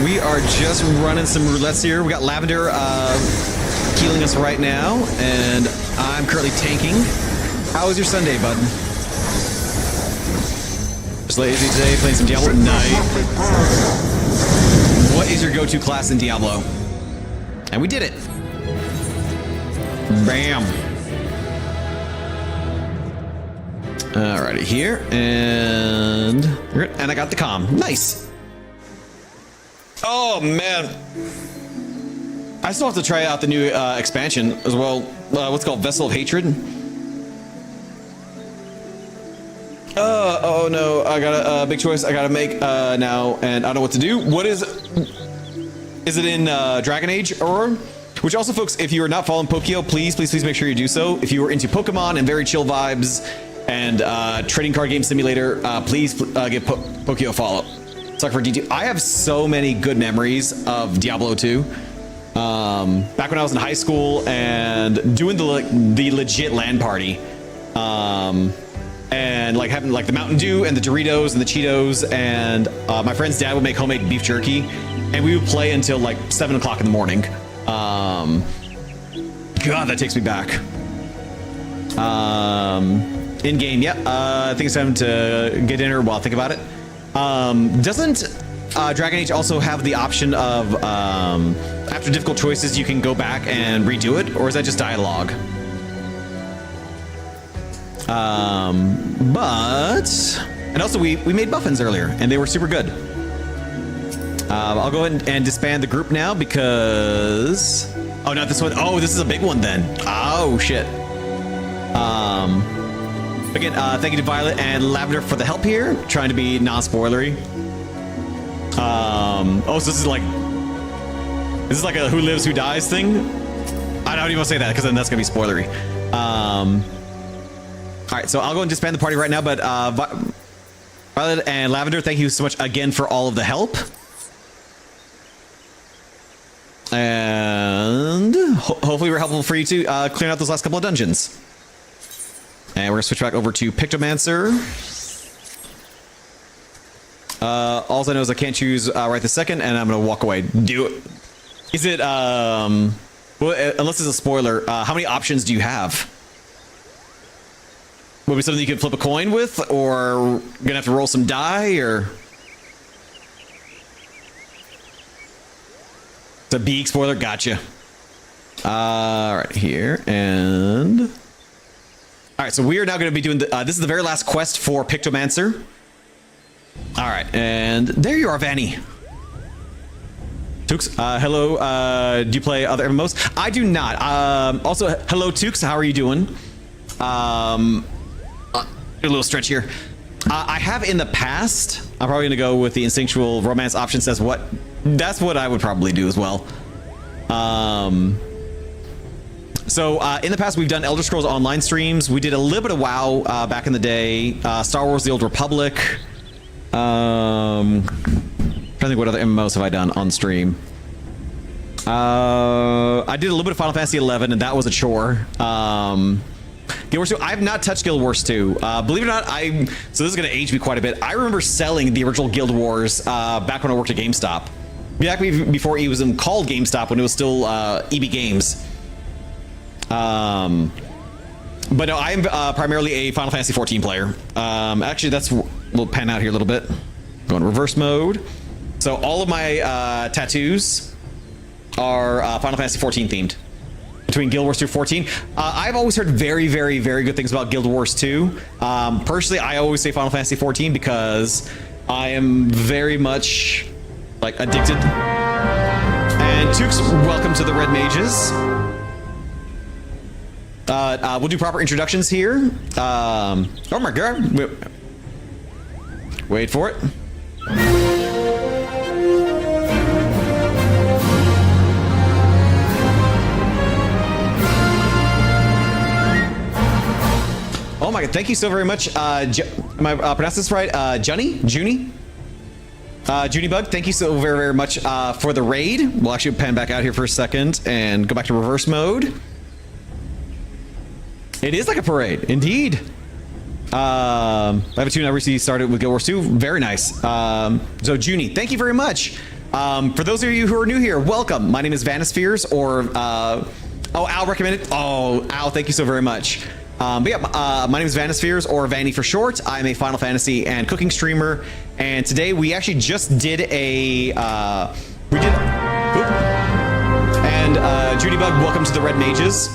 We are just running some roulettes here. We got Lavender healing us right now, and I'm currently tanking. How was your Sunday, bud? Just lazy today, playing some Diablo. Nice. What is your go-to class in Diablo? And we did it. Bam. Alrighty, here, and I got the comm. Nice. Oh man, I still have to try out the new expansion as well. What's it called, Vessel of Hatred. Oh no, I got a big choice I gotta make now, and I don't know what to do. What is it in Dragon Age Aurora? Which also, folks, if you are not following Pokio, please make sure you do so. If you are into Pokemon and very chill vibes and trading card game simulator, please give Pokio a follow. Suck for D2. I have so many good memories of Diablo 2. Back when I was in high school and doing the legit LAN party. And like having like the Mountain Dew and the Doritos and the Cheetos, and my friend's dad would make homemade beef jerky, and we would play until like 7 o'clock in the morning. God, that takes me back. In game, yeah. I think it's time to get dinner while I think about it. Doesn't Dragon Age also have the option of after difficult choices you can go back and redo it, or is that just dialogue? And also we made muffins earlier and they were super good. I'll go ahead and disband the group now because not this one. Oh, this is a big one then. Oh shit. Again, thank you to Violet and Lavender for the help here, trying to be non-spoilery. So this is like a who lives who dies thing. I don't even want to say that because then that's gonna be spoilery. All right, so I'll go and disband the party right now, but Violet and Lavender, thank you so much again for all of the help. And hopefully we're helpful for you to clear out those last couple of dungeons. And we're gonna switch back over to Pictomancer. All I know is I can't choose right this second, and I'm gonna walk away. Do it. Is it well, unless it's a spoiler, how many options do you have? Would it be something you could flip a coin with, or gonna have to roll some die, or it's a big spoiler? Gotcha. All right, here and all right. So we are now going to be doing this is the very last quest for Pictomancer. All right, and there you are, Vanny. Tukes, hello. Do you play other MMOs? I do not. Also, hello, Tukes. How are you doing? Do a little stretch here. I have in the past. I'm probably gonna go with the instinctual romance option. Says what? That's what I would probably do as well. So in the past, we've done Elder Scrolls Online streams. We did a little bit of WoW back in the day. Star Wars: The Old Republic. Trying to think what other MMOs have I done on stream. I did a little bit of Final Fantasy 11, and that was a chore. Guild Wars 2. I have not touched Guild Wars 2. Believe it or not, so this is going to age me quite a bit. I remember selling the original Guild Wars back when I worked at GameStop. Back before it was called GameStop, when it was still EB Games. But no, I'm primarily a Final Fantasy 14 player. Actually, we'll pan out here a little bit. Go in reverse mode. So all of my tattoos are Final Fantasy 14 themed. Between Guild Wars 2 and 14. I've always heard very, very, very good things about Guild Wars 2. Personally, I always say Final Fantasy 14 because I am very much like addicted. And Tukes, welcome to the Red Mages. We'll do proper introductions here. Oh my god. Wait for it. Oh my god, thank you so very much. Am I pronouncing this right? Junie Bug, thank you so very, very much for the raid. We'll actually pan back out here for a second and go back to reverse mode. It is like a parade, indeed. I have a tune I recently started with Guild Wars 2. Very nice. So Junie, thank you very much. For those of you who are new here, welcome. My name is Vanispheres, or oh, Al recommended. Oh, Al, thank you so very much. But yeah, my name is Vanispheres, or Vanny for short. I'm a Final Fantasy and cooking streamer, and today we actually just did a and Judy Bug, welcome to the Red Mages.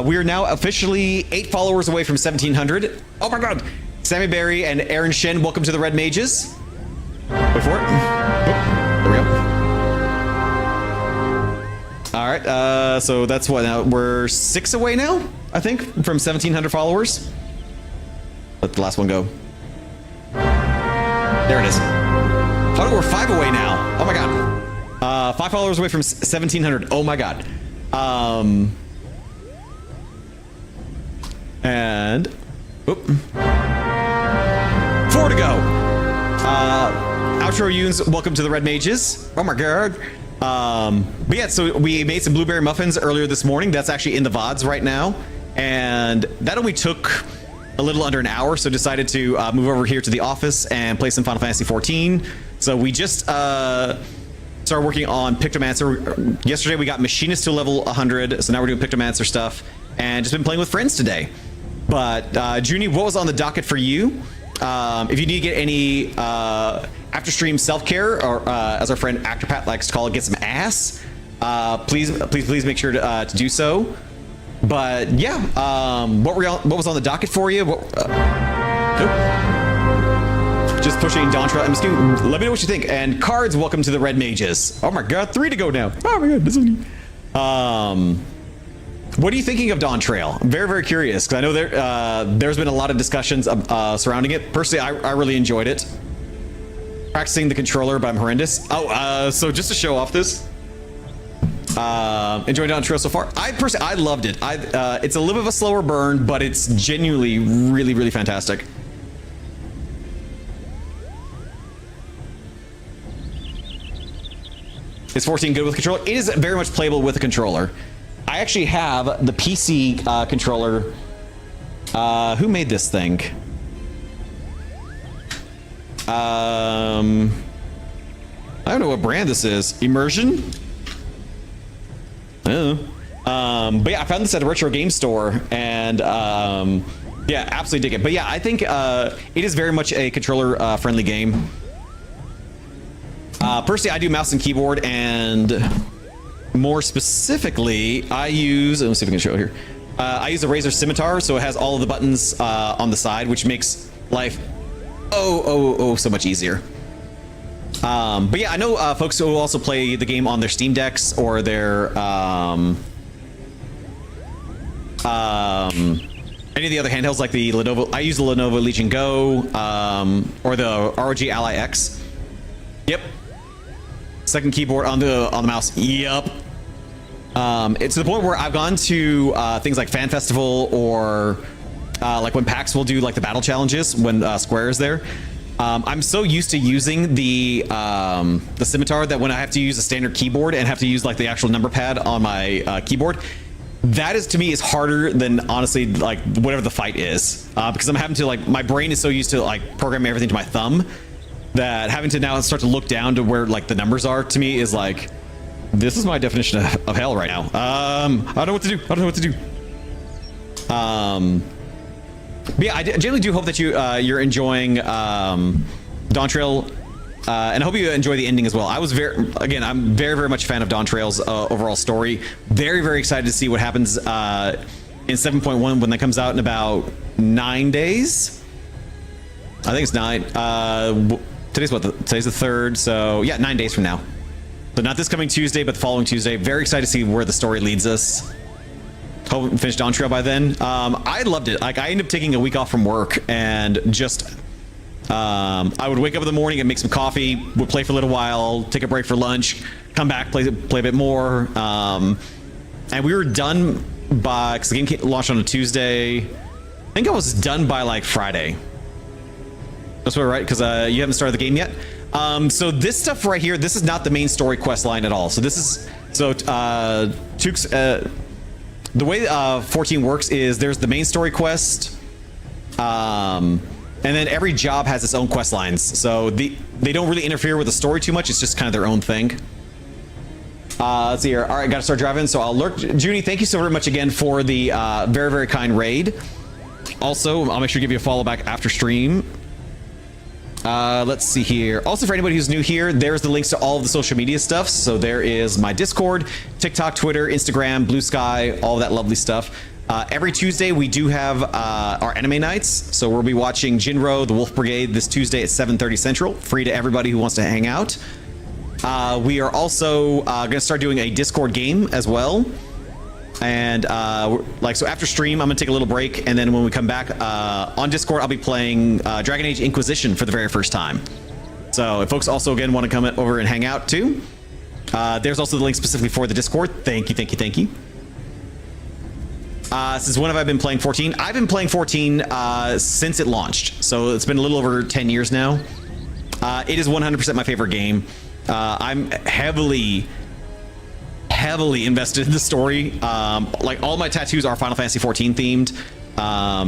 We are now officially 8 followers away from 1700. Oh my god! Sammy Berry and Aaron Shen, welcome to the Red Mages. Wait for it. There we go. All right, so that's what, now we're 6 away now, I think, from 1700 followers. Let the last one go. There it is. Oh, no, we're 5 away now. Oh my god. 5 followers away from 1700. Oh my god. And oop. 4 to go. Outro Yunes, welcome to the Red Mages. Oh my god. But yeah, so we made some blueberry muffins earlier this morning. That's actually in the VODs right now. And that only took a little under an hour, so decided to move over here to the office and play some Final Fantasy 14. So we just started working on Pictomancer. Yesterday we got Machinist to level 100, so now we're doing Pictomancer stuff. And just been playing with friends today. But Junie, what was on the docket for you? If you need to get any after-stream self-care, or as our friend Actor Pat likes to call it, get some ass, please make sure to do so. But yeah, what was on the docket for you? Just pushing Dawntrail MSQ. Let me know what you think. And Cards, welcome to the Red Mages. Oh my god, 3 to go now. Oh my god, this is what are you thinking of Dawntrail? I'm very, very curious, because I know there's been a lot of discussions surrounding it. Personally, I really enjoyed it. Practicing the controller, but I'm horrendous. Oh, so just to show off this, enjoyed Dawntrail so far. I loved it. It's a little bit of a slower burn, but it's genuinely really, really fantastic. Is 14 good with controller? It is very much playable with a controller. I actually have the PC controller. Who made this thing? I don't know what brand this is. Immersion? I don't know. But yeah, I found this at a retro game store, and yeah, absolutely dig it. But yeah, I think it is very much a controller friendly game. Personally, I do mouse and keyboard, and more specifically, I use, let's see if I can show it here. I use a Razer Scimitar, so it has all of the buttons on the side, which makes life so much easier. But yeah, I know folks who also play the game on their Steam Decks or their any of the other handhelds, like the Lenovo. I use the Lenovo Legion Go or the ROG Ally X. Yep. Second keyboard on the mouse. Yep. It's to the point where I've gone to things like Fan Festival, or like when PAX will do like the battle challenges when Square is there. I'm so used to using the scimitar that when I have to use a standard keyboard and have to use like the actual number pad on my keyboard, that is to me is harder than honestly like whatever the fight is, because I'm having to, like, my brain is so used to like programming everything to my thumb that having to now start to look down to where like the numbers are, to me is like, this is my definition of hell right now. I don't know what to do. I don't know what to do. But yeah, I generally do hope that you're enjoying Dawntrail, and I hope you enjoy the ending as well. I'm very, very much a fan of Dawntrail's overall story. Very, very excited to see what happens in 7.1 when that comes out in about 9 days. I think it's 9. Today's what? Today's the 3rd, so yeah, 9 days from now. So not this coming Tuesday, but the following Tuesday. Very excited to see where the story leads us. Hope we finish Dawntrail by then. I loved it. Like, I ended up taking a week off from work and just I would wake up in the morning and make some coffee, would play for a little while, take a break for lunch, come back, play a bit more, and we were done by, because the game launched on a Tuesday. I think I was done by like Friday. That's what, right? Because you haven't started the game yet. So this stuff right here, this is not the main story quest line at all. So this is, so Tukes, the way 14 works is there's the main story quest, And then every job has its own quest lines, so they don't really interfere with the story too much. It's just kind of their own thing. Let's see here. All right, got to start driving. So I'll lurk. Judy, thank you so very much again for the very, very kind raid. Also, I'll make sure to give you a follow back after stream. Let's see here. Also, for anybody who's new here, there's the links to all of the social media stuff. So there is my Discord, TikTok, Twitter, Instagram, Blue Sky, all of that lovely stuff. Every Tuesday, we do have our anime nights. So we'll be watching Jinro, The Wolf Brigade this Tuesday at 7:30 Central. Free to everybody who wants to hang out. We are also going to start doing a Discord game as well. And so after stream, I'm going to take a little break. And then when we come back on Discord, I'll be playing Dragon Age Inquisition for the very first time. So if folks also, again, want to come over and hang out too, there's also the link specifically for the Discord. Thank you, thank you, thank you. Since when have I been playing 14? I've been playing 14 since it launched. So it's been a little over 10 years now. It is 100% my favorite game. I'm heavily invested in the story. Like all my tattoos are Final Fantasy 14 themed,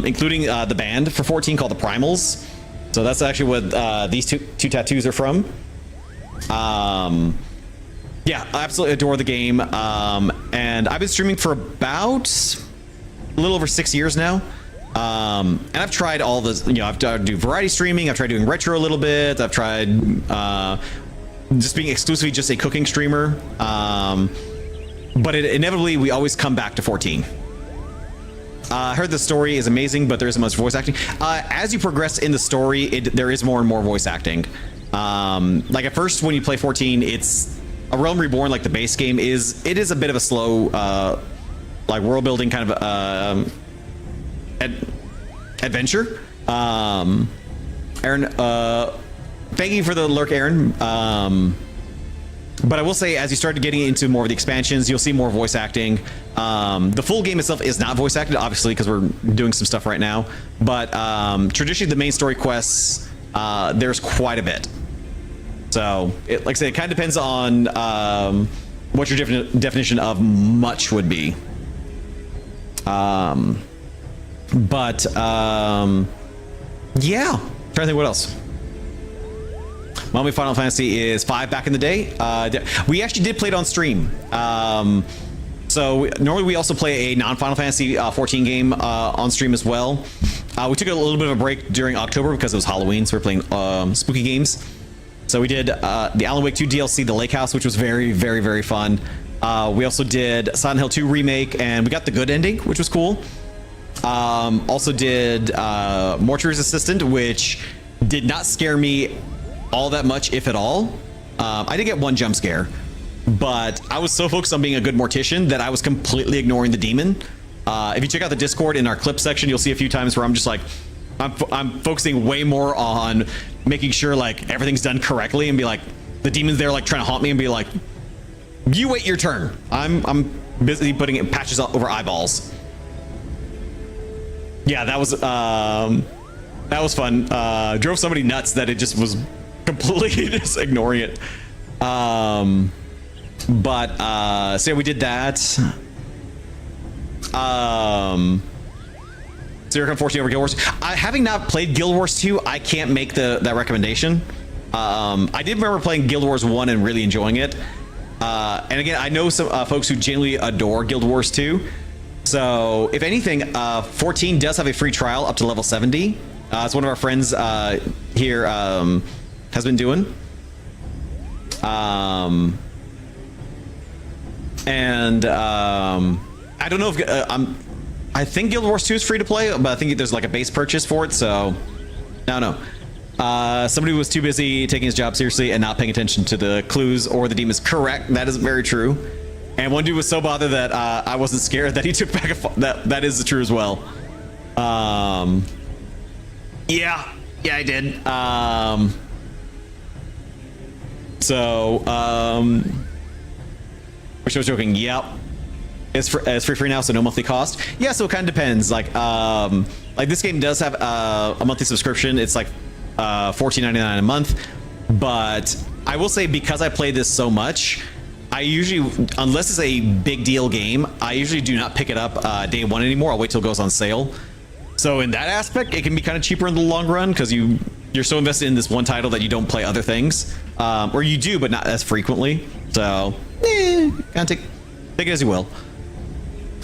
including the band for 14 called the Primals. So that's actually what these two tattoos are from. Yeah, I absolutely adore the game. And I've been streaming for about a little over 6 years now. And I've tried all this, I've tried to do variety streaming. I've tried doing retro a little bit. I've tried just being exclusively just a cooking streamer. But inevitably, we always come back to 14. I heard the story is amazing, but there isn't much voice acting. As you progress in the story, there is more and more voice acting. Like at first, when you play 14, it's a Realm Reborn, like the base game is. It is a bit of a slow, like world building kind of adventure. Aaron, thank you for the lurk, Aaron. But I will say, as you start getting into more of the expansions, you'll see more voice acting. The full game itself is not voice acted, obviously, because we're doing some stuff right now. But traditionally, the main story quests, there's quite a bit. So, like I said, it kind of depends on what your definition of much would be. Yeah. Trying to think what else. Mommy Final Fantasy is 5 back in the day. We actually did play it on stream. So normally we also play a non-Final Fantasy 14 game on stream as well. We took a little bit of a break during October because it was Halloween, so we're playing spooky games. So we did the Alan Wake 2 DLC, The Lake House, which was very, very, very fun. We also did Silent Hill 2 Remake, and we got the good ending, which was cool. Also did Mortuary's Assistant, which did not scare me all that much, if at all. I did get one jump scare, but I was so focused on being a good mortician that I was completely ignoring the demon. If you check out the Discord in our clip section, you'll see a few times where I'm just like, I'm focusing way more on making sure like everything's done correctly, and be like, the demon's there like trying to haunt me, and be like, you wait your turn. I'm busy putting patches over eyeballs. Yeah, that was fun. Drove somebody nuts that it just was completely just ignoring it. So yeah, we did that. Zero Con 14 over Guild Wars. Having not played Guild Wars 2, I can't make that recommendation. I did remember playing Guild Wars 1 and really enjoying it. And again, I know some folks who genuinely adore Guild Wars 2. So if anything, 14 does have a free trial up to level 70. It's one of our friends here has been doing. I don't know if I think Guild Wars 2 is free to play, but I think there's like a base purchase for it. So I don't know. Somebody was too busy taking his job seriously and not paying attention to the clues or the demons. Correct. That is very true. And one dude was so bothered that I wasn't scared that he took back that is true as well. Yeah, I did. Which I was joking. Yep. It's free now, so no monthly cost. Yeah, so it kind of depends. Like this game does have a monthly subscription. It's like $14.99 a month. But I will say, because I play this so much, I usually, unless it's a big deal game, I usually do not pick it up day one anymore. I'll wait till it goes on sale. So in that aspect, it can be kind of cheaper in the long run because you're so invested in this one title that you don't play other things, or you do, but not as frequently. So, kind of take it as you will.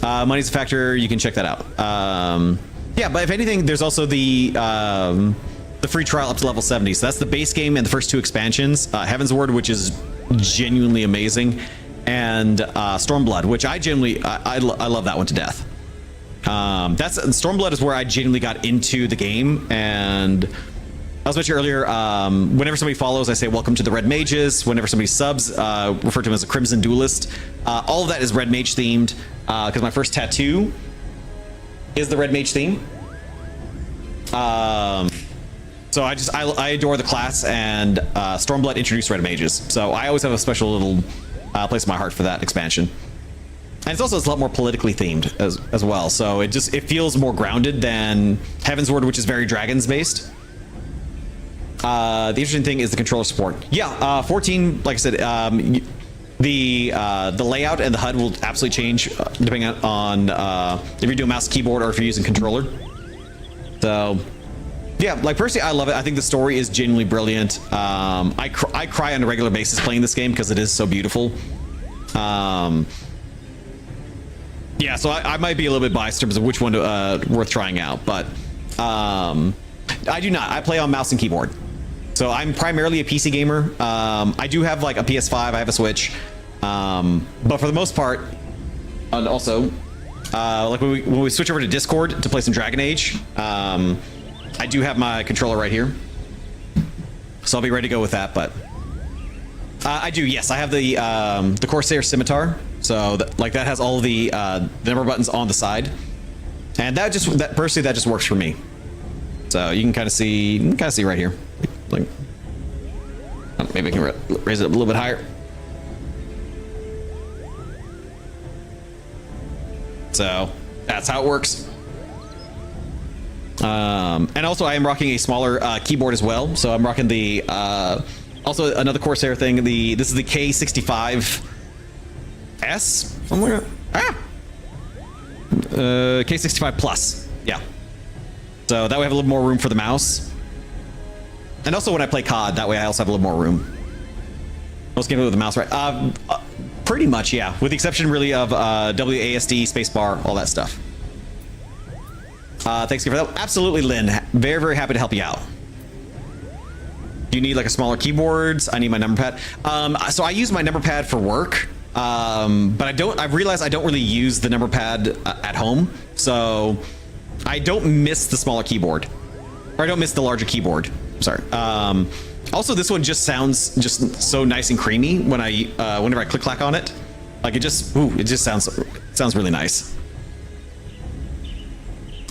Money's a factor. You can check that out. Yeah, but if anything, there's also the free trial up to level 70. So that's the base game and the first 2 expansions. Heaven's Word, which is genuinely amazing, and Stormblood, which I love that one to death. Stormblood is where I genuinely got into the game, and I was mentioning earlier, whenever somebody follows, I say welcome to the Red Mages. Whenever somebody subs, refer to them as a Crimson Duelist. All of that is Red Mage themed, because my first tattoo is the Red Mage theme. So I adore the class, and Stormblood introduced Red Mages. So I always have a special little place in my heart for that expansion. And it's also a lot more politically themed as well. So it feels more grounded than Heaven's Word, which is very dragons based. The interesting thing is the controller support. Yeah, 14, like I said, the layout and the HUD will absolutely change depending on if you're doing mouse and keyboard or if you're using controller. So yeah, like personally, I love it. I think the story is genuinely brilliant. I cry on a regular basis playing this game because it is so beautiful. Yeah, so I might be a little bit biased in terms of which one worth trying out, but I do not. I play on mouse and keyboard. So I'm primarily a PC gamer. I do have like a PS5, I have a Switch, but for the most part, and also like when we switch over to Discord to play some Dragon Age, I do have my controller right here, so I'll be ready to go with that. But I do, yes, I have the Corsair Scimitar, so that has all the number buttons on the side, and that just works for me. So you can kind of see right here. Like, maybe I can raise it up a little bit higher. So that's how it works. And also I am rocking a smaller keyboard as well. So I'm rocking the also another Corsair thing. This is the K65S somewhere. K65 Plus. Yeah. So that way I have a little more room for the mouse. And also when I play COD, that way I also have a little more room. Most games with the mouse, right? Pretty much, yeah. With the exception really of WASD, spacebar, all that stuff. Thanks for that. Absolutely, Lynn. Very, very happy to help you out. Do you need like a smaller keyboards? I need my number pad. So I use my number pad for work, but I've realized I don't really use the number pad at home. So I don't miss the smaller keyboard, or I don't miss the larger keyboard. Sorry. Also, this one just sounds just so nice and creamy when whenever I click clack on it. Like it just sounds really nice.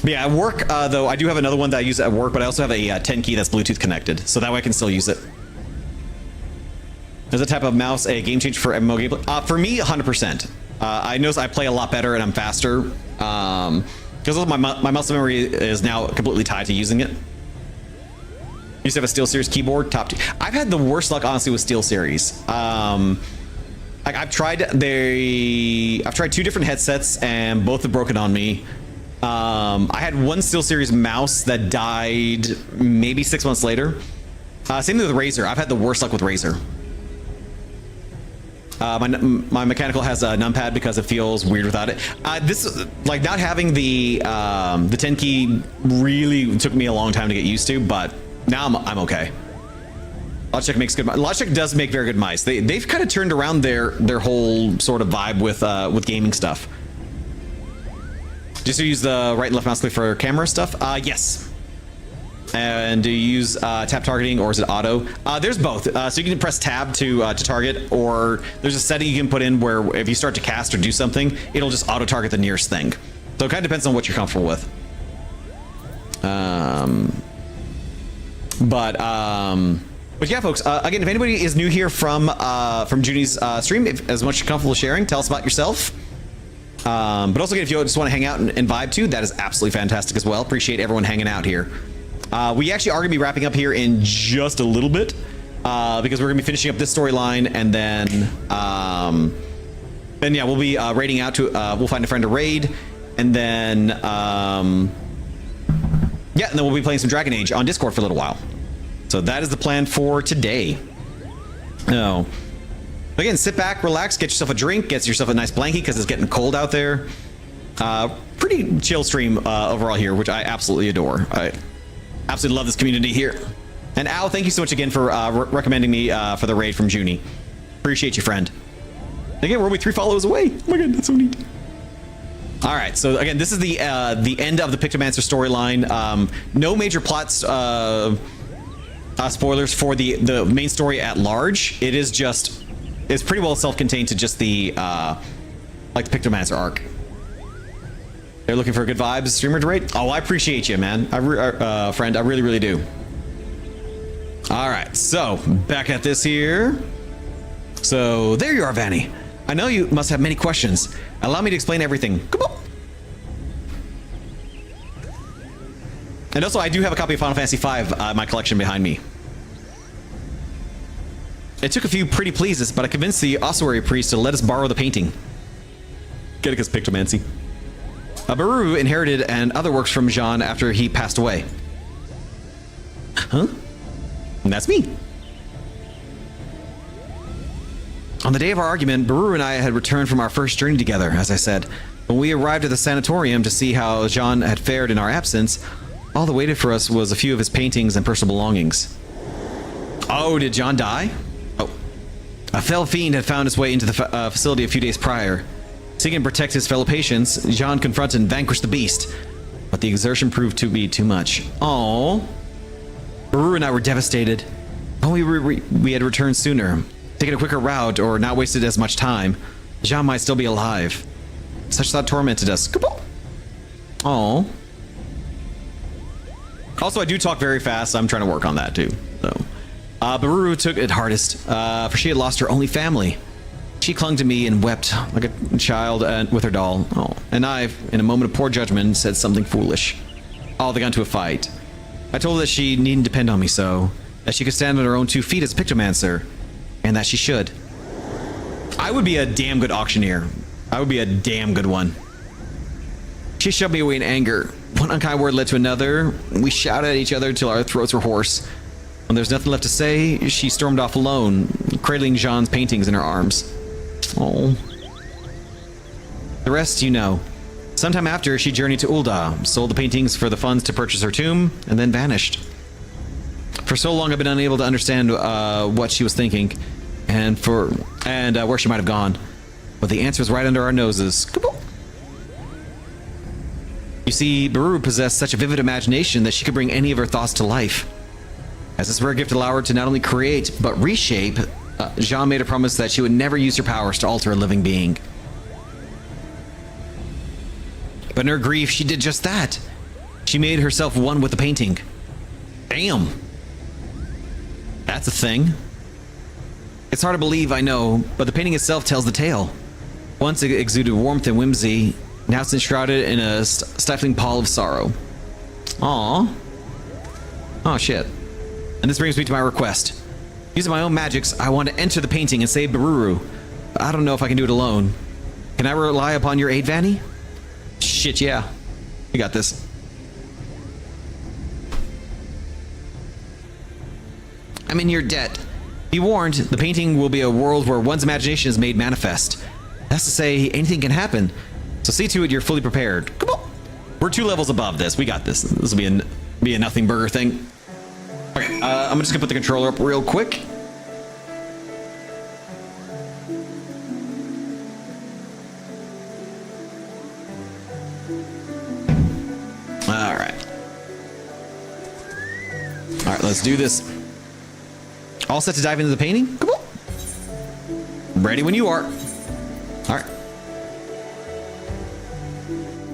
But yeah, at work though, I do have another one that I use at work, but I also have a 10 key that's Bluetooth connected, so that way I can still use it. Is the type of mouse a game changer for MMO gameplay? For me, 100%. I notice I play a lot better and I'm faster because my muscle memory is now completely tied to using it. Used to have a SteelSeries keyboard, top 2. I've had the worst luck, honestly, with SteelSeries. I've tried 2 different headsets and both have broken on me. I had one SteelSeries mouse that died maybe 6 months later. Same thing with Razer. I've had the worst luck with Razer. My mechanical has a numpad because it feels weird without it. This, like, not having the 10 key really took me a long time to get used to, but now I'm okay. Logitech makes good. Logitech does make very good mice. They've kind of turned around their whole sort of vibe with gaming stuff. Just to use the right and left mouse click for camera stuff. Yes. And do you use tap targeting or is it auto? There's both. So you can press tab to target, or there's a setting you can put in where if you start to cast or do something, it'll just auto target the nearest thing. So it kind of depends on what you're comfortable with. But yeah, folks. Again, if anybody is new here from Junie's stream, if as much comfortable sharing, tell us about yourself. But also, again, if you just want to hang out and vibe too, that is absolutely fantastic as well. Appreciate everyone hanging out here. We actually are going to be wrapping up here in just a little bit because we're going to be finishing up this storyline, and then yeah, we'll be raiding out to. We'll find a friend to raid, and then Yeah, and then we'll be playing some Dragon Age on Discord for a little while. So that is the plan for today. No. Again, sit back, relax, get yourself a drink, get yourself a nice blankie because it's getting cold out there. Pretty chill stream overall here, which I absolutely adore. I absolutely love this community here. And Al, thank you so much again for recommending me for the raid from Junie. Appreciate you, friend. Again, we're only 3 follows away. Oh my god, that's so neat. All right, so again, this is the end of the Pictomancer storyline. No major plots spoilers for the main story at large. It is just it's pretty well self-contained to just the like the Pictomancer arc. They're looking for good vibes, streamer to rate. Oh, I appreciate you, man. Friend, I really, really do. All right, so back at this here. So there you are, Vanny. I know you must have many questions. Allow me to explain everything. Come on. And also, I do have a copy of Final Fantasy V in my collection behind me. It took a few pretty pleases, but I convinced the ossuary priest to let us borrow the painting. Get it, because Pictomancy. Baru inherited and other works from Jean after he passed away. Huh? And that's me. On the day of our argument, Baru and I had returned from our first journey together, as I said. When we arrived at the sanatorium to see how Jean had fared in our absence, all that waited for us was a few of his paintings and personal belongings. Oh, did Jean die? Oh. A fell fiend had found its way into the facility a few days prior. Seeking to protect his fellow patients, Jean confronted and vanquished the beast. But the exertion proved to be too much. Oh. Baru and I were devastated. If we had returned sooner, taken a quicker route, or not wasted as much time, Jean might still be alive. Such thought tormented us. Oh. Also, I do talk very fast. I'm trying to work on that too. So, Baru took it hardest, for she had lost her only family. She clung to me and wept like a child with her doll. Oh. And I, in a moment of poor judgment, said something foolish. Oh, they got into a fight. I told her that she needn't depend on me so, that she could stand on her own 2 feet as a Pictomancer, and that she should. I would be a damn good auctioneer. I would be a damn good one. She shoved me away in anger. One unkind word led to another. We shouted at each other till our throats were hoarse. When there's nothing left to say, she stormed off alone, cradling Jean's paintings in her arms. Oh. The rest you know. Sometime after, she journeyed to Ul'dah, sold the paintings for the funds to purchase her tomb, and then vanished. For so long, I've been unable to understand what she was thinking, and where she might have gone. But the answer is right under our noses. You see, Baru possessed such a vivid imagination that she could bring any of her thoughts to life. As this rare gift allowed her to not only create, but reshape, Jean made a promise that she would never use her powers to alter a living being. But in her grief, she did just that. She made herself one with the painting. Damn. That's a thing. It's hard to believe, I know, but the painting itself tells the tale. Once it exuded warmth and whimsy, now it's enshrouded in a stifling pall of sorrow. Aww. Oh shit. And this brings me to my request. Using my own magics, I want to enter the painting and save Baruru. I don't know if I can do it alone. Can I rely upon your aid, Vanny? Shit, yeah. You got this. I'm in your debt. Be warned, the painting will be a world where one's imagination is made manifest. That's to say, anything can happen. So see to it you're fully prepared. Come on. We're 2 levels above this. We got this. This will be a nothing burger thing. Okay, I'm just gonna put the controller up real quick. All right, let's do this. All set to dive into the painting? Come on. Ready when you are. All right.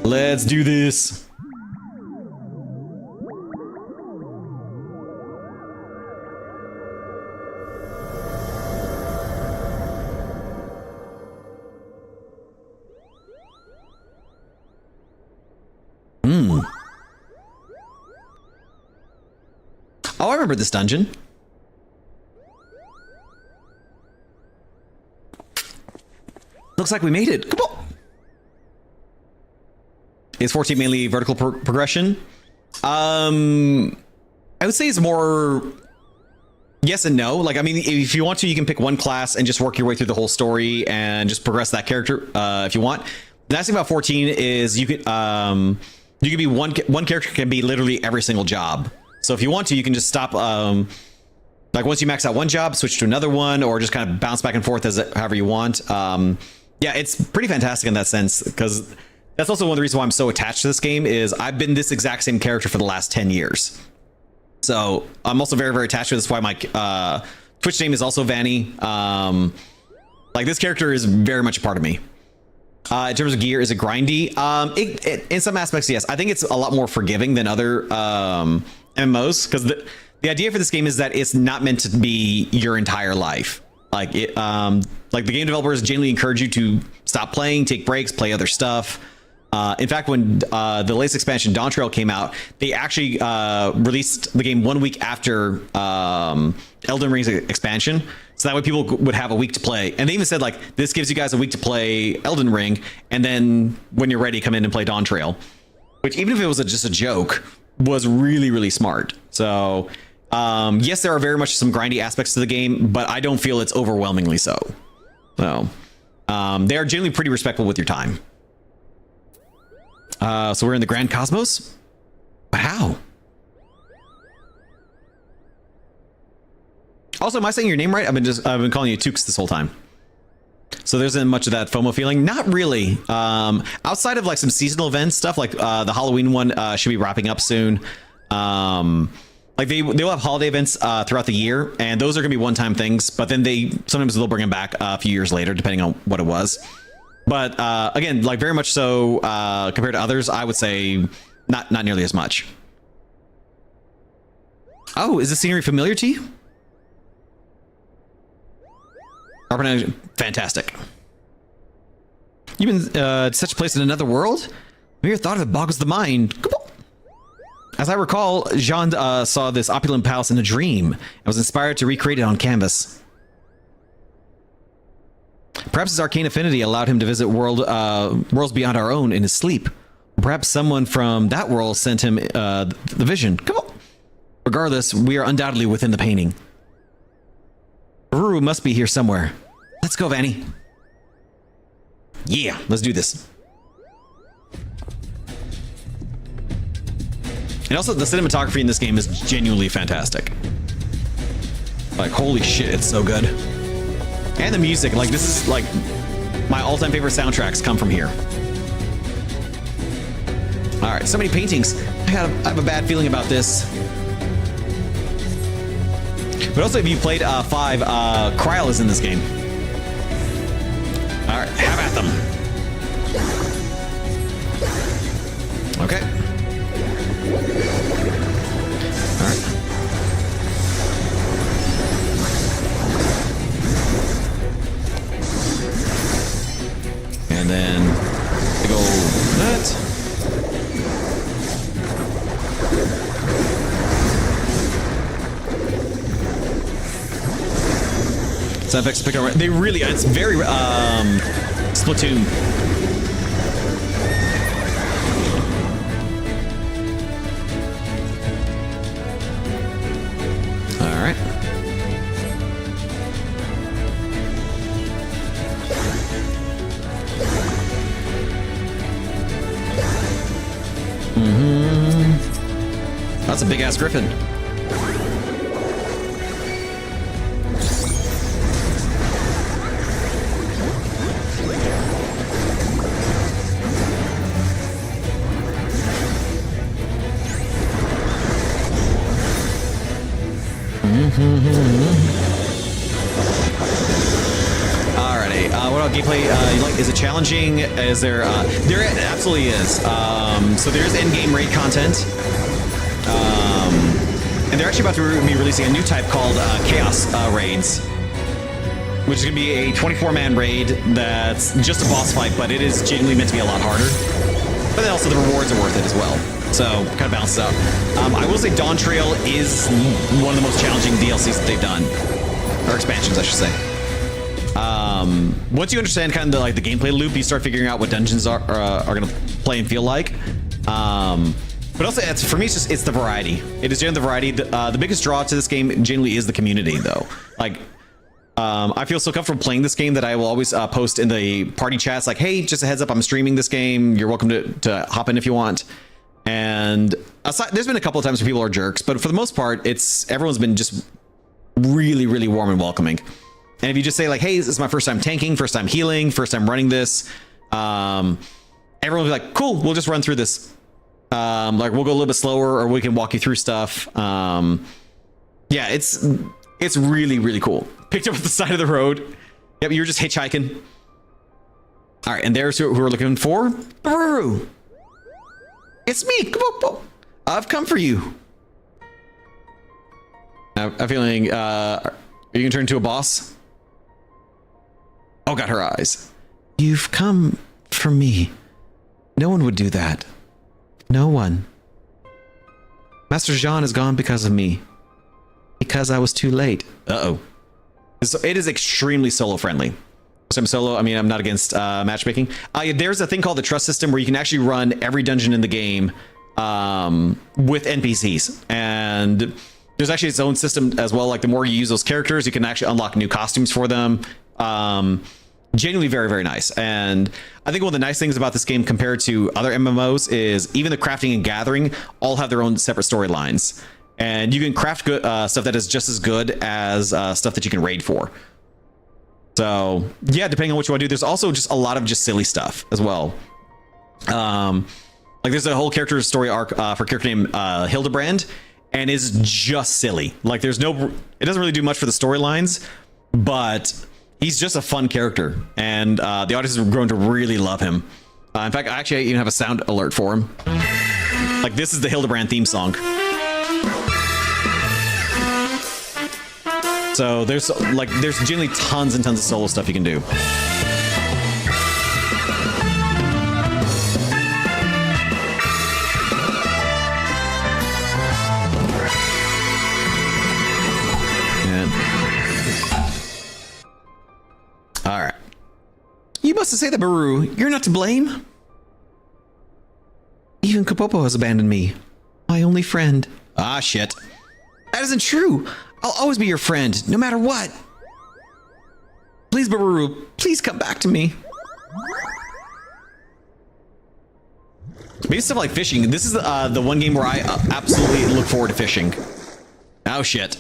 Let's do this. Oh, I remember this dungeon. Looks like we made it. Come on. Is 14 mainly vertical progression? I would say it's more yes and no. Like, I mean, if you want to, you can pick one class and just work your way through the whole story and just progress that character if you want. The nice thing about 14 is you can be one character can be literally every single job. So if you want to, you can just stop. Like once you max out one job, switch to another one, or just kind of bounce back and forth as however you want. Yeah, it's pretty fantastic in that sense, because that's also one of the reasons why I'm so attached to this game is I've been this exact same character for the last 10 years. So I'm also very, very attached to this. That's why my Twitch name is also Vanny. Like this character is very much a part of me. In terms of gear, is it grindy? In some aspects, yes. I think it's a lot more forgiving than other MMOs, because the idea for this game is that it's not meant to be your entire life. Like it, like the game developers generally encourage you to stop playing, take breaks, play other stuff. In fact, when the latest expansion, Dawn Trail, came out, they actually released the game 1 week after Elden Ring's expansion. So that way people would have a week to play. And they even said, like, this gives you guys a week to play Elden Ring. And then when you're ready, come in and play Dawn Trail. Which, even if it was just a joke, was really, really smart. So, yes, there are very much some grindy aspects to the game, but I don't feel it's overwhelmingly so. So, they are generally pretty respectful with your time. So we're in the Grand Cosmos? But how? Also, am I saying your name right? I've been calling you Tukes this whole time. So there isn't much of that FOMO feeling. Not really. Outside of like some seasonal events stuff, like the Halloween one should be wrapping up soon. Like they'll have holiday events throughout the year, and those are gonna be one-time things. But then sometimes they'll bring them back a few years later, depending on what it was. But again, like very much so compared to others, I would say not nearly as much. Oh, is the scenery familiar to you? Fantastic. You've been to such a place in another world? Mere thought of it boggles the mind. As I recall, Jean saw this opulent palace in a dream and was inspired to recreate it on canvas. Perhaps his arcane affinity allowed him to visit worlds beyond our own in his sleep. Perhaps someone from that world sent him the vision. Come on. Regardless, we are undoubtedly within the painting. Ruru must be here somewhere. Let's go, Vanny. Yeah, let's do this. And also, the cinematography in this game is genuinely fantastic. Like, holy shit, it's so good. And the music, like, this is like my all-time favorite soundtracks come from here. All right, so many paintings. I have a bad feeling about this. But also, if you played 5, Kryl is in this game. All right, have at them. Okay. All right. And then big old that. Sound effects pick up. They really, it's very Splatoon. All right. That's a big ass griffin. Alrighty, what about gameplay? Is it challenging? Is there? There absolutely is. So there's end-game raid content, and they're actually about to be releasing a new type called Chaos Raids, which is going to be a 24-man raid that's just a boss fight, but it is genuinely meant to be a lot harder. But then also the rewards are worth it as well. So kind of balances out. I will say Dawn Trail is one of the most challenging DLCs that they've done, or expansions, I should say. Once you understand kind of the gameplay loop, you start figuring out what dungeons are going to play and feel like. But also, for me, it's the variety. It is generally the variety. The biggest draw to this game generally is the community, though. Like, I feel so comfortable playing this game that I will always post in the party chats like, hey, just a heads up, I'm streaming this game. You're welcome to hop in if you want. And aside, there's been a couple of times where people are jerks, but for the most part, everyone's been just really, really warm and welcoming. And if you just say like, hey, this is my first time tanking, first time healing, first time running this, everyone will be like, cool, we'll just run through this. Like we'll go a little bit slower or we can walk you through stuff. Yeah, it's really, really cool. Picked up at the side of the road. Yep, you're just hitchhiking. All right, and there's who we're looking for. Baru. It's me, Kapopo. I've come for you. I'm feeling, are you gonna turn into a boss? Oh, got her eyes. You've come for me. No one would do that. No one. Master Jean is gone because of me. Because I was too late. Uh-oh. So it is extremely solo friendly. So I'm solo. I mean, I'm not against matchmaking. There's a thing called the trust system where you can actually run every dungeon in the game with NPCs. And there's actually its own system as well. Like the more you use those characters, you can actually unlock new costumes for them. Genuinely very, very nice. And I think one of the nice things about this game compared to other MMOs is even the crafting and gathering all have their own separate storylines. And you can craft good stuff that is just as good as stuff that you can raid for. So yeah, depending on what you want to do, there's also just a lot of just silly stuff as well. Like there's a whole character story arc for a character named Hildebrand, and it's just silly. Like it doesn't really do much for the storylines, but he's just a fun character, and the audience has grown to really love him. In fact, I actually even have a sound alert for him. Like this is the Hildebrand theme song. So there's generally tons and tons of solo stuff you can do. And all right. You mustn't say that, Baru. You're not to blame. Even Kapopo has abandoned me. My only friend. Ah, shit. That isn't true. I'll always be your friend, no matter what. Please, Baru, please come back to me. Maybe stuff like fishing. This is the one game where I absolutely look forward to fishing. Oh, shit.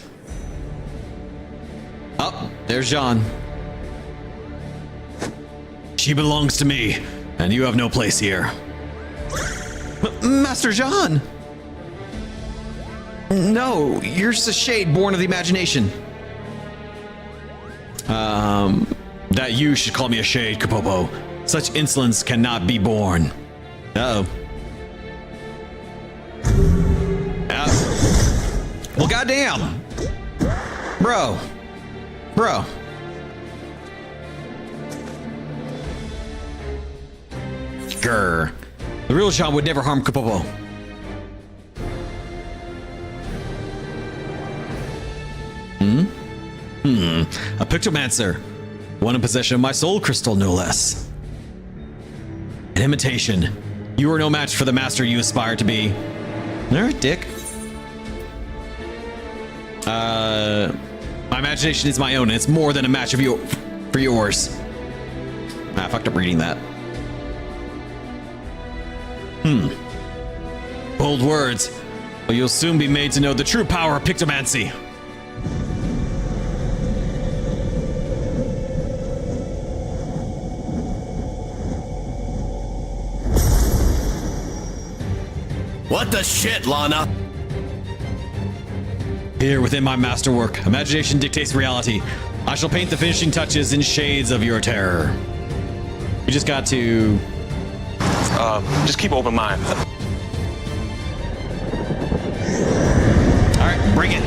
Oh, there's Jean. She belongs to me, and you have no place here. Master Jean! No, you're just a shade born of the imagination. That you should call me a shade, Kapopo. Such insolence cannot be born. Uh-oh. Well, goddamn. Bro. Grr. The real Jean would never harm Kapopo. A pictomancer. One in possession of my soul crystal, no less. An imitation. You are no match for the master you aspire to be. Alright, dick. My imagination is my own, and it's more than a match for yours. I fucked up reading that. Bold words. But you'll soon be made to know the true power of pictomancy. What the shit, Lana? Here within my masterwork, imagination dictates reality. I shall paint the finishing touches in shades of your terror. You just got to... just keep open mind. All right, bring it.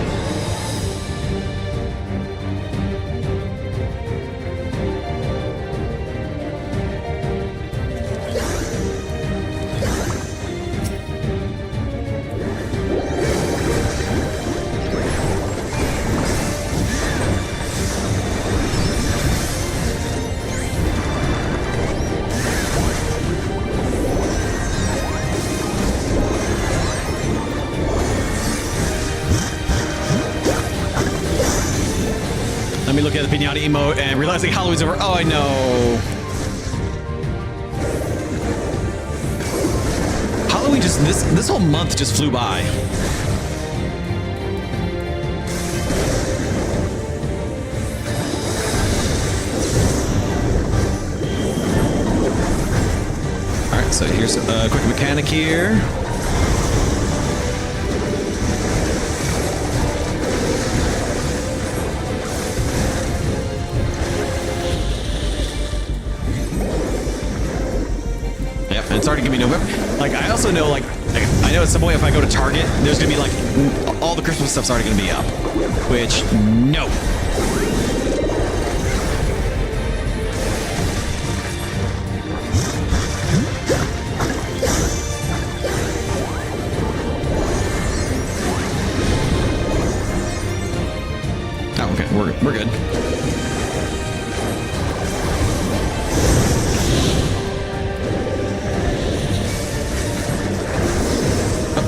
looking at the pinata emote and realizing Halloween's over. Oh, I know. Halloween just this whole month just flew by. All right, so here's a quick mechanic here. And it's already gonna be November. Like, I also know, like, I know at some point if I go to Target, there's gonna be like all the Christmas stuff's already gonna be up. Which, no. Oh, okay, we're good.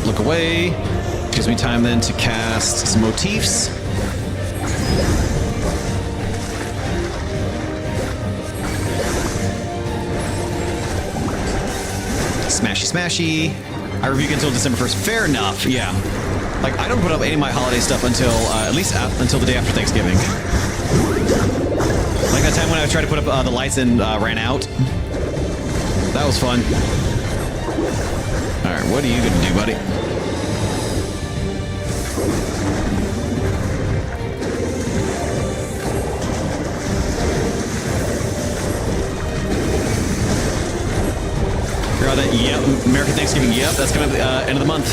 Look away. Gives me time then to cast some motifs. Smashy, smashy. I rebuke until December 1st. Fair enough. Yeah. Like, I don't put up any of my holiday stuff until at least until the day after Thanksgiving. Like that time when I tried to put up the lights and ran out. That was fun. All right, what are you gonna do, buddy? Figure out that, yep, American Thanksgiving, yep, that's coming at the end of the month.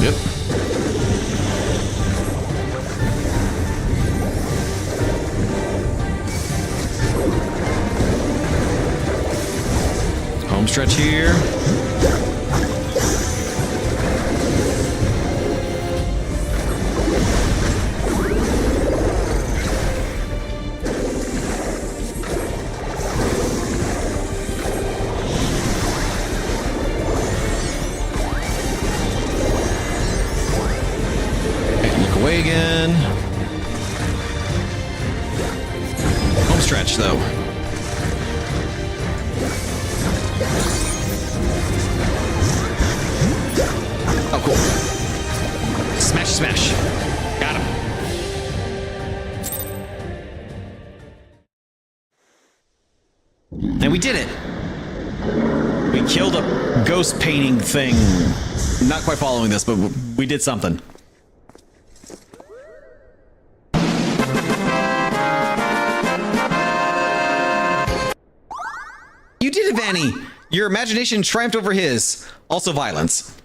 Yep. Home stretch here. Away again. Home stretch though. Oh, cool. Smash, smash. Got him. And we did it. We killed a ghost painting thing. Not quite following this, but we did something. You did it, Vanny! Your imagination triumphed over his. Also violence.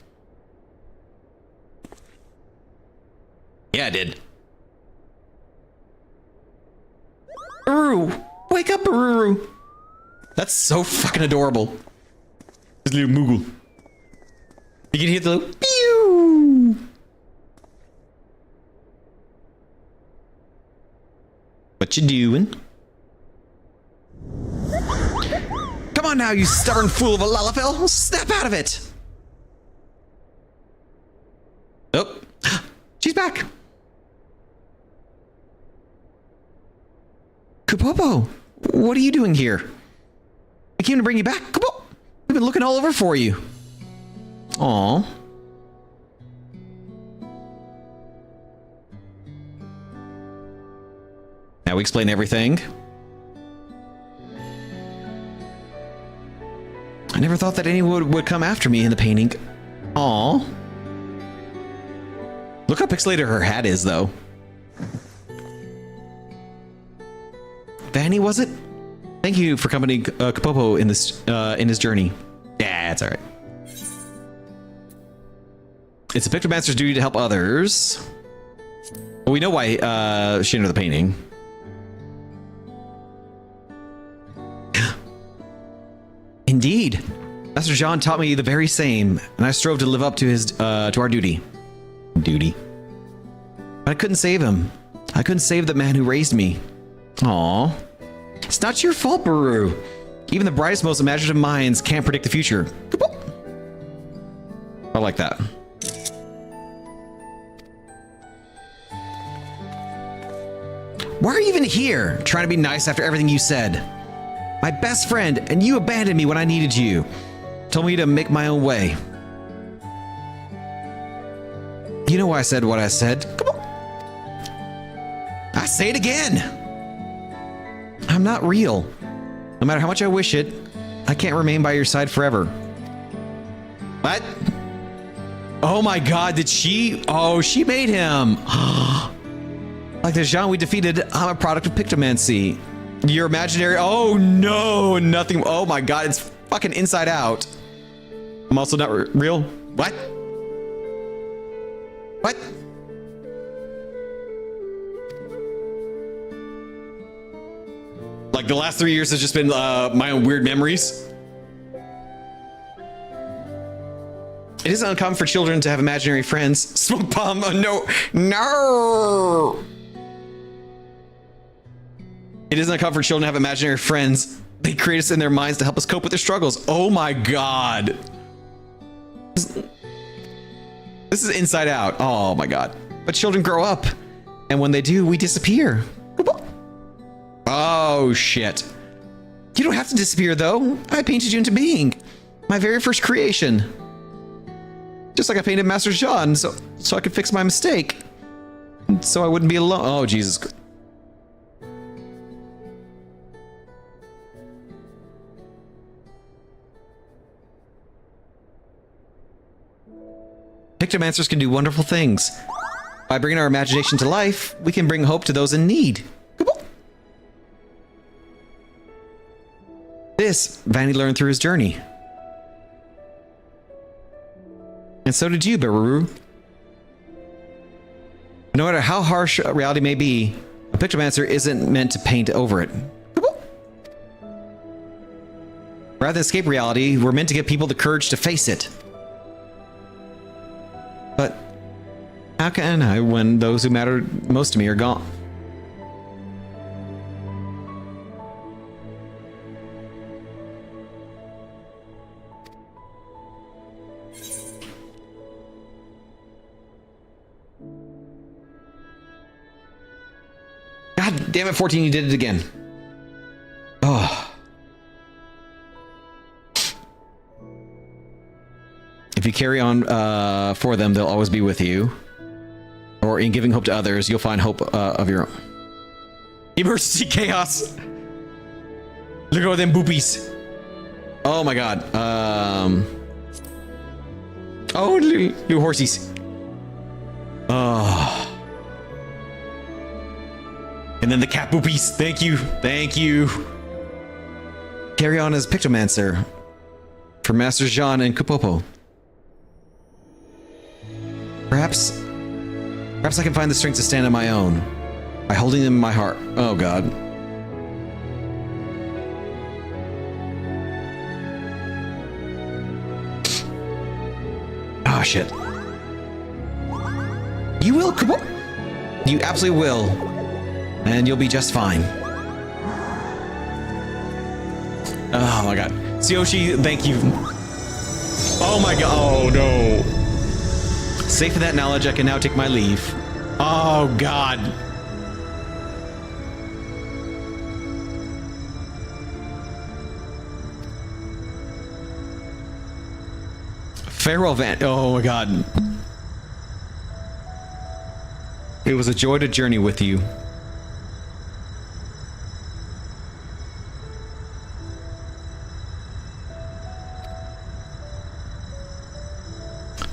Yeah, I did. Baruru! Wake up, Baruru! That's so fucking adorable. His little Moogle. You can hear the little pew! What you doing? Come on now, you stubborn fool of a Lalafell! Snap out of it! Oh, she's back! Kapopo, what are you doing here? I came to bring you back. Kapopo, we've been looking all over for you. Aww. Now we explain everything. I never thought that anyone would come after me in the painting. Aww. Look how pixelated her hat is, though. Vanny, was it? Thank you for accompanying Kapopo in his journey. Yeah, it's all right. It's a picture master's duty to help others. Well, we know why she entered the painting. Indeed. Master Jean taught me the very same, and I strove to live up to his to our duty. But I couldn't save him. I couldn't save the man who raised me. Aw. It's not your fault, Baru. Even the brightest, most imaginative minds can't predict the future. I like that. Why are you even here? Trying to be nice after everything you said. My best friend, and you abandoned me when I needed you. Told me to make my own way. You know why I said what I said. Come on. I say it again. I'm not real. No matter how much I wish it, I can't remain by your side forever. What? Oh my god, did she? Oh, she made him. Like the Jean we defeated, I'm a product of pictomancy. Your imaginary. Oh no, nothing. Oh my god, it's fucking inside out. I'm also not real. What? What? Like the last 3 years has just been my own weird memories. It isn't uncommon for children to have imaginary friends. Smoke bomb. Oh, no. No. It isn't uncommon for children to have imaginary friends. They create us in their minds to help us cope with their struggles. Oh my god. This is inside out. Oh my god. But children grow up. And when they do, we disappear. Oh shit. You don't have to disappear though. I painted you into being. My very first creation. Just like I painted Master Jean so I could fix my mistake. So I wouldn't be alone. Oh Jesus Christ. Pictomancers can do wonderful things. By bringing our imagination to life, we can bring hope to those in need. This, Vanny learned through his journey. And so did you, Baru. No matter how harsh reality may be, a pictomancer isn't meant to paint over it. Rather than escape reality, we're meant to give people the courage to face it. But how can I when those who matter most to me are gone? God damn it, 14, you did it again. Oh. If you carry on for them, they'll always be with you. Or in giving hope to others, you'll find hope of your own. Emergency chaos. Look at all them boopies. Oh my god. Oh, little horsies. Oh. And then the cat boopies. Thank you. Thank you. Carry on as Pictomancer for Master Jean and Kupopo. Perhaps I can find the strength to stand on my own by holding them in my heart. Oh god. Oh shit. You will, Kupopo. You absolutely will. And you'll be just fine. Oh my god. Tsuyoshi, thank you. Oh my god. Oh no. Safe in that knowledge, I can now take my leave. Oh god. Farewell, Van. Oh my god. It was a joy to journey with you.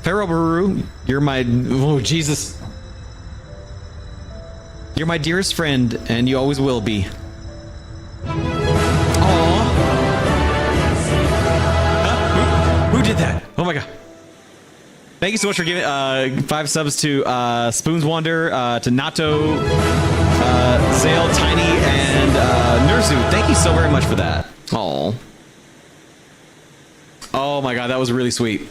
Farewell, Baru. You're my... Oh, Jesus. You're my dearest friend, and you always will be. Aww. Huh? Who did that? Oh my god. Thank you so much for giving 5 subs to Spoons Wander, to Nato, Zale, Tiny, and Nurzu. Thank you so very much for that. Oh. Oh my god, that was really sweet.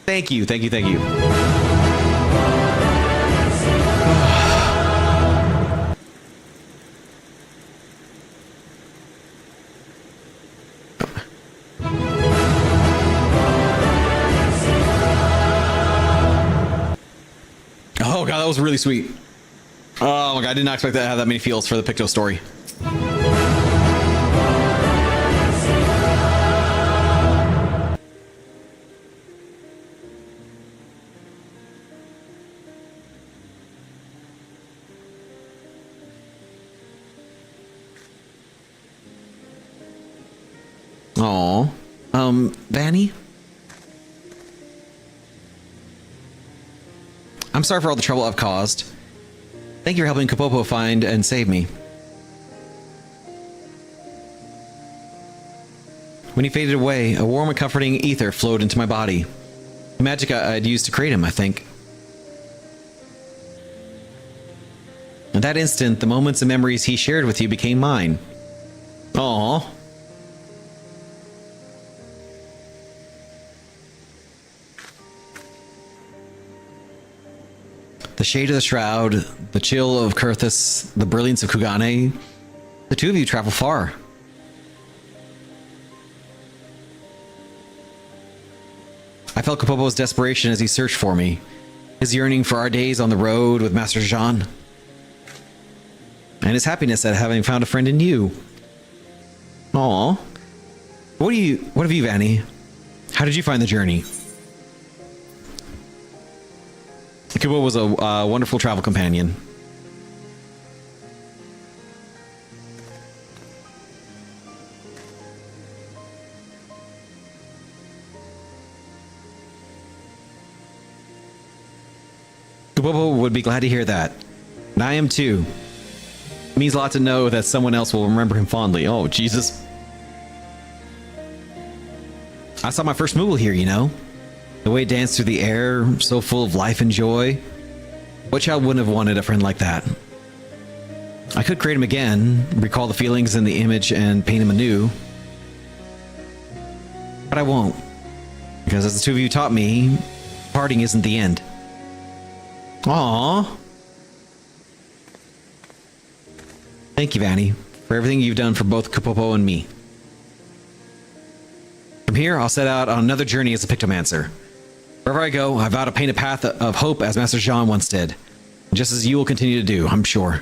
Thank you, thank you, thank you. Oh god, that was really sweet. Oh my god, I did not expect that to have that many feels for the Picto story. Aw. Vanny? I'm sorry for all the trouble I've caused. Thank you for helping Kapopo find and save me. When he faded away, a warm and comforting ether flowed into my body. The magic I'd used to create him, I think. In that instant, the moments and memories he shared with you became mine. Aww. The shade of the shroud, the chill of Kurthus, the brilliance of Kugane. The two of you travel far. I felt Kapopo's desperation as he searched for me. His yearning for our days on the road with Master Jean. And his happiness at having found a friend in you. Aww. What have you, Vanny? How did you find the journey? Kubo was a wonderful travel companion. Kubo would be glad to hear that. And I am too. It means a lot to know that someone else will remember him fondly. Oh, Jesus. I saw my first Moogle here, you know? The way it danced through the air, so full of life and joy. What child wouldn't have wanted a friend like that? I could create him again, recall the feelings in the image and paint him anew. But I won't. Because as the two of you taught me, parting isn't the end. Aww. Thank you, Vanny, for everything you've done for both Kapopo and me. From here, I'll set out on another journey as a Pictomancer. Wherever I go, I vow to paint a path of hope as Master Jean once did. Just as you will continue to do, I'm sure.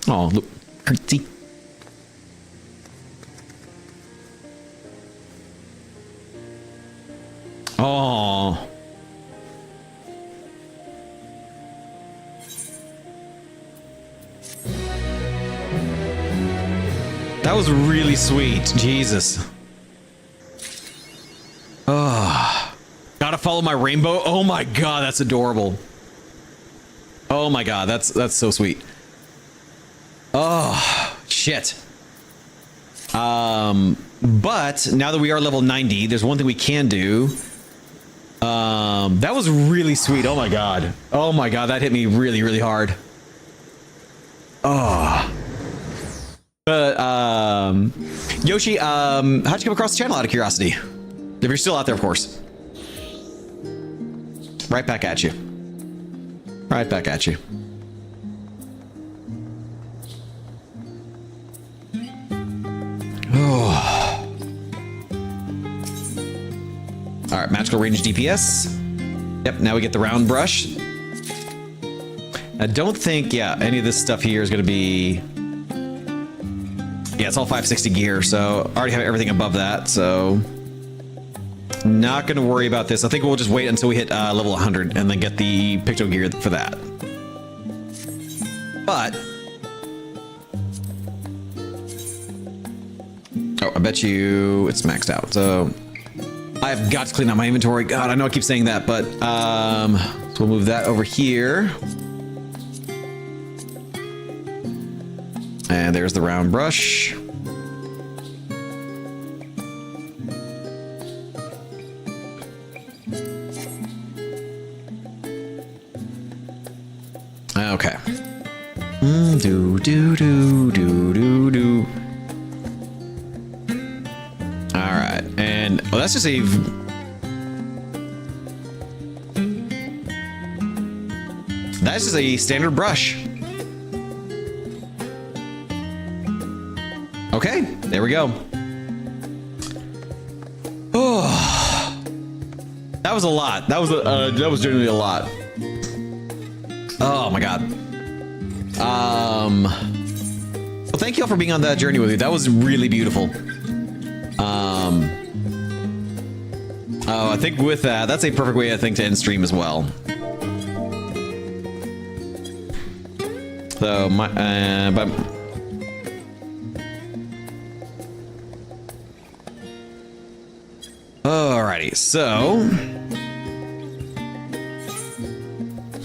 Oh, look. Curtsy. Oh. That was really sweet. Jesus. Oh, gotta follow my rainbow. Oh my god, that's adorable. Oh my god, that's so sweet. Oh shit. But now that we are level 90, there's one thing we can do. That was really sweet. Oh my god. Oh my god, that hit me really, really hard. Oh. But Yoshi, how'd you come across the channel out of curiosity? If you're still out there, of course. Right back at you. Right back at you. Oh. Alright, magical range DPS. Yep, now we get the round brush. I don't think, yeah, any of this stuff here is going to be... Yeah, it's all 560 gear, so I already have everything above that, so... Not going to worry about this. I think we'll just wait until we hit level 100 and then get the Picto gear for that. But... Oh, I bet you it's maxed out, so... I've got to clean out my inventory. God, I know I keep saying that, but... So we'll move that over here. And there's the round brush. Do do do do do do. All right, and oh, that's just a. That's just a standard brush. Okay, there we go. Oh, that was a lot. That was genuinely a lot. Oh my god. Well, thank you all for being on that journey with me. That was really beautiful. Oh, I think with that, that's a perfect way, I think, to end stream as well. So but. Alrighty, so.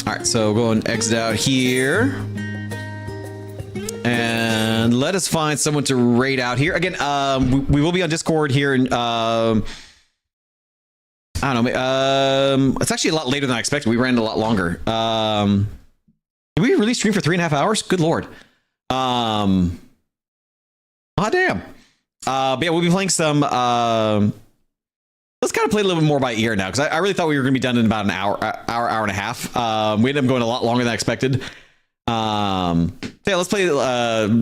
Alright, so go and exit out here. And let us find someone to raid out here. Again, we will be on Discord here. And, I don't know. It's actually a lot later than I expected. We ran a lot longer. Did we really stream for 3.5 hours? Good lord. Hot damn. But yeah, we'll be playing some. Let's kind of play a little bit more by ear now, because I really thought we were going to be done in about an hour and a half. We ended up going a lot longer than I expected. So yeah, let's play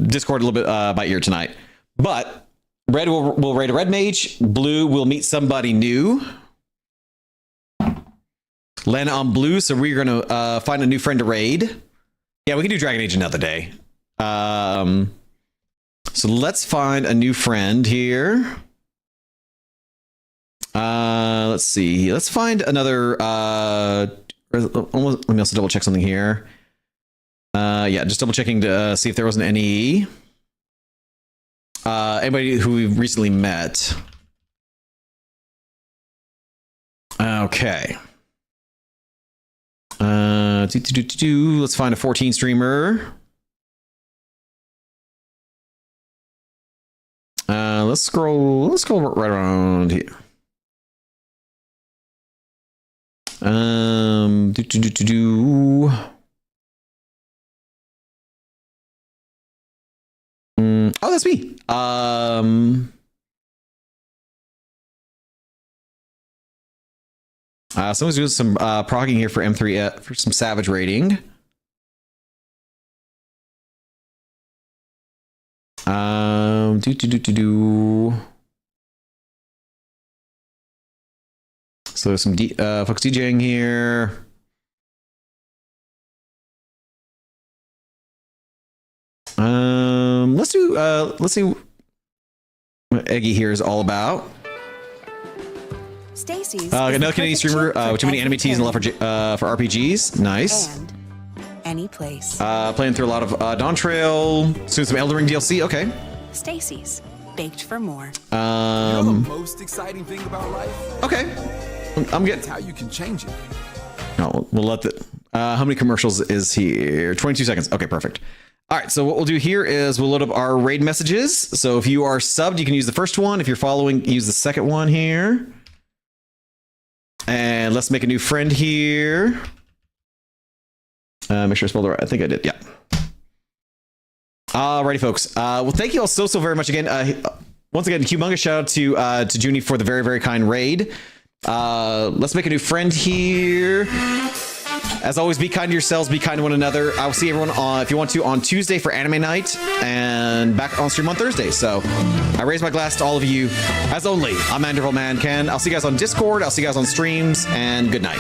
Discord a little bit by ear tonight. But red will raid a red mage. Blue will meet somebody new. Len on blue, so we're going to find a new friend to raid. Yeah, we can do Dragon Age another day. So let's find a new friend here. Let's see. Let's find another. Let me also double check something here. Yeah, just double checking to see if there wasn't any. Anybody who we've recently met. Okay. Let's find a 14 streamer. Let's scroll right around here. Oh, that's me. Someone's doing some progging here for M3 for some savage rating. So there's some folks DJing here. Let's see what Eggy here is all about. Stacy's another Canadian streamer with too many anime teas and love for RPGs. Nice. And any place. Playing through a lot of Dawn Trail, soon some Elden Ring DLC. Okay. Stacy's baked for more. You know the most exciting thing about life? Okay. I'm getting. It's how you can change it. No, we'll let the. How many commercials is here? 22 seconds. Okay, perfect. All right, so what we'll do here is we'll load up our raid messages. So if you are subbed, you can use the first one. If you're following, use the second one here. And let's make a new friend here. Make sure I spelled it right. I think I did. Yeah. Alrighty, folks. Well, thank you all so very much again. Once again, humongous shout out to Junie for the very kind raid. Let's make a new friend here. As always, be kind to yourselves, be kind to one another. I will see everyone if you want to, on Tuesday for anime night, and back on stream on Thursday. So I raise my glass to all of you, as only I'm Manderville Man Can. I'll see you guys on Discord. I'll see you guys on streams, and good night.